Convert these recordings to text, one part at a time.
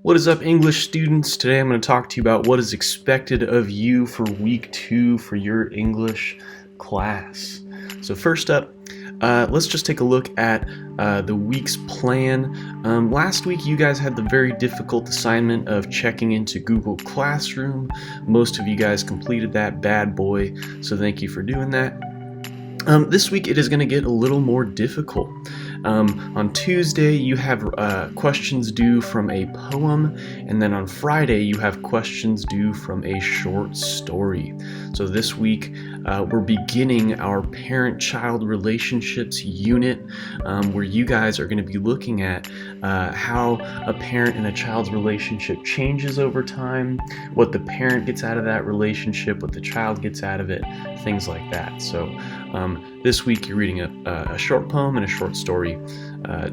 What is up, English students? Today I'm going to talk to you about what is expected of you for week 2 for your English class. So first up, let's just take a look at the week's plan. Last week you guys had the very difficult assignment of checking into Google Classroom. Most of you guys completed that bad boy, so thank you for doing that. This week it is going to get a little more difficult. On Tuesday you have questions due from a poem, and then on Friday you have questions due from a short story. So this week we're beginning our parent-child relationships unit, where you guys are going to be looking at how a parent and a child's relationship changes over time, what the parent gets out of that relationship, what the child gets out of it, things like that. So this week you're reading a short poem and a short story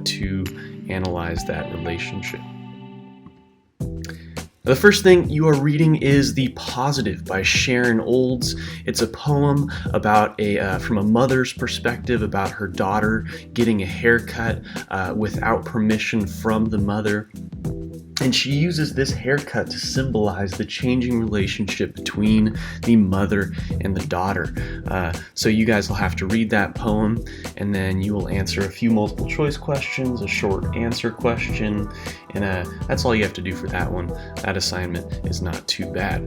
to analyze that relationship. The first thing you are reading is The Positive by Sharon Olds. It's a poem about from a mother's perspective about her daughter getting a haircut without permission from the mother. And she uses this haircut to symbolize the changing relationship between the mother and the daughter. So you guys will have to read that poem, and then you will answer a few multiple choice questions, a short answer question, and that's all you have to do for that one. That assignment is not too bad.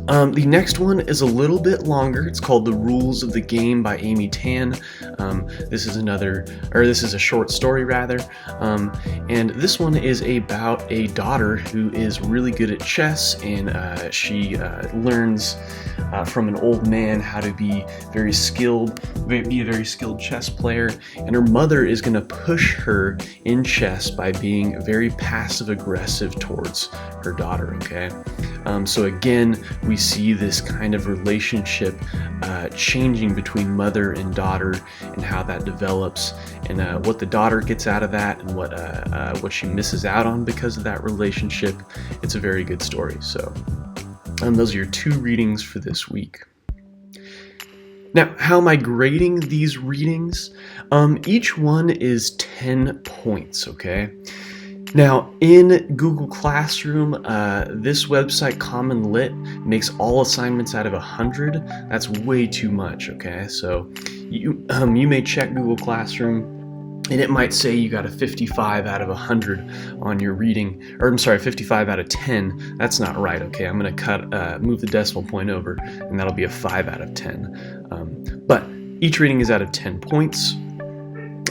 The next one is a little bit longer. It's called The Rules of the Game by Amy Tan. This is a short story rather. And this one is about a daughter who is really good at chess, and she learns from an old man how to be a very skilled chess player. And her mother is going to push her in chess by being very passive aggressive towards her daughter. Okay. So again, we see this kind of relationship changing between mother and daughter, and how that develops, and what the daughter gets out of that, and what she misses out on because of that relationship. It's a very good story. So those are your 2 readings for this week. Now, how am I grading these readings? Each one is 10 points, okay? Now, in Google Classroom, this website, Common Lit, makes all assignments out of 100. That's way too much, okay? So you may check Google Classroom, and it might say you got a 55 out of 100 on your reading, or I'm sorry, 55 out of 10. That's not right, okay? I'm going to move the decimal point over, and that'll be a 5 out of 10. But each reading is out of 10 points.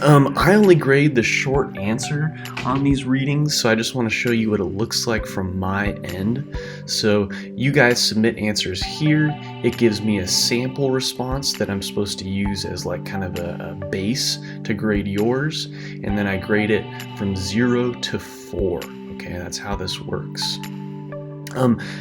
I only grade the short answer on these readings, so I just want to show you what it looks like from my end. So you guys submit answers here. It gives me a sample response that I'm supposed to use as like kind of a base to grade yours, and then I grade it from 0 to 4. Okay, that's how this works.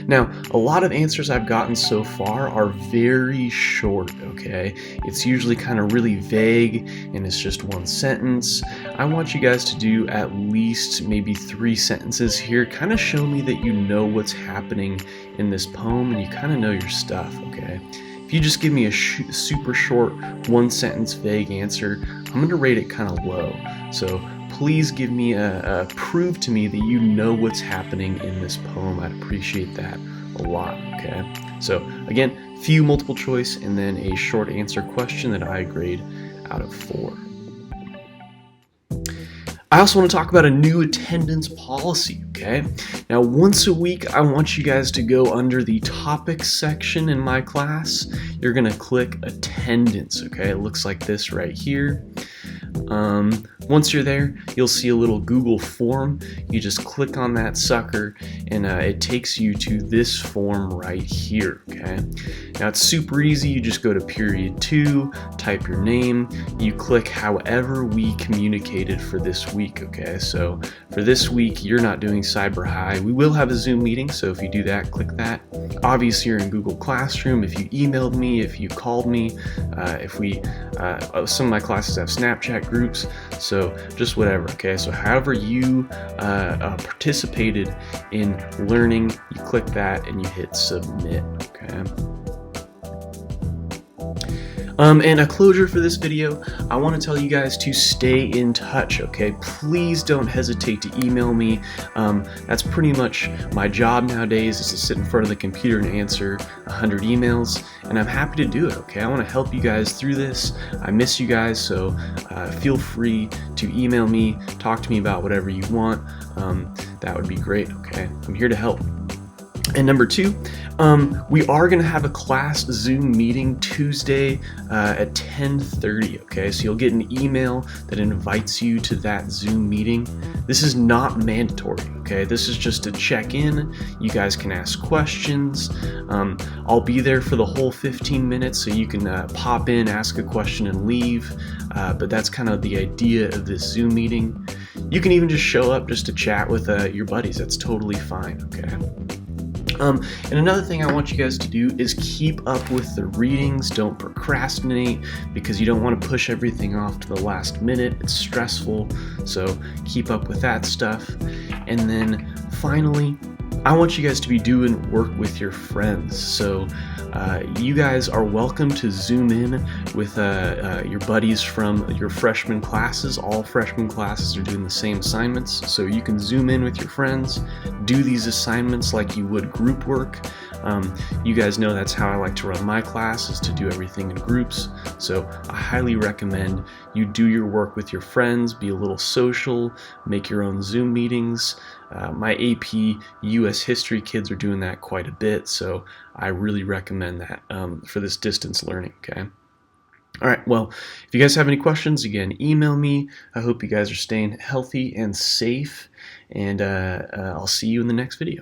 Now, a lot of answers I've gotten so far are very short, okay? It's usually kind of really vague, and it's just one sentence. I want you guys to do at least maybe 3 sentences here. Kind of show me that you know what's happening in this poem, and you kind of know your stuff, okay? If you just give me a super short, 1-sentence vague answer, I'm going to rate it kind of low. So please give me prove to me that you know what's happening in this poem. I'd appreciate that a lot, okay? So again, few multiple choice, and then a short answer question that I grade out of 4. I also want to talk about a new attendance policy, okay? Now, once a week, I want you guys to go under the topics section in my class. You're going to click attendance, okay? It looks like this right here. Once you're there, you'll see a little Google form. You just click on that sucker, and it takes you to this form right here, okay? Now, it's super easy. You just go to period 2, type your name, you click however we communicated for this week, okay? So for this week, you're not doing Cyber High. We will have a Zoom meeting, so if you do that, click that. Obviously, you're in Google Classroom. If you emailed me, if you called me, some of my classes have Snapchat groups, so just whatever, okay? So however you participated in learning, you click that and you hit submit, okay? And a closure for this video, I want to tell you guys to stay in touch, okay? Please don't hesitate to email me. That's pretty much my job nowadays, is to sit in front of the computer and answer 100 emails, and I'm happy to do it, okay? I want to help you guys through this. I miss you guys, so feel free to email me, talk to me about whatever you want. That would be great, okay? I'm here to help. And number two, we are going to have a class Zoom meeting Tuesday at 10:30, okay? So you'll get an email that invites you to that Zoom meeting. This is not mandatory, okay? This is just to check in. You guys can ask questions. I'll be there for the whole 15 minutes, so you can pop in, ask a question, and leave. But that's kind of the idea of this Zoom meeting. You can even just show up just to chat with your buddies. That's totally fine, okay? And another thing I want you guys to do is keep up with the readings. Don't procrastinate, because you don't want to push everything off to the last minute. It's stressful, so keep up with that stuff. And then finally, I want you guys to be doing work with your friends. So you guys are welcome to Zoom in with your buddies from your freshman classes. All freshman classes are doing the same assignments, so you can Zoom in with your friends, do these assignments like you would group work. You guys know that's how I like to run my class, is to do everything in groups. So I highly recommend you do your work with your friends, be a little social, make your own Zoom meetings. My AP US history kids are doing that quite a bit, so I really recommend that for this distance learning, okay? All right, well, if you guys have any questions, again, email me. I hope you guys are staying healthy and safe, and I'll see you in the next video.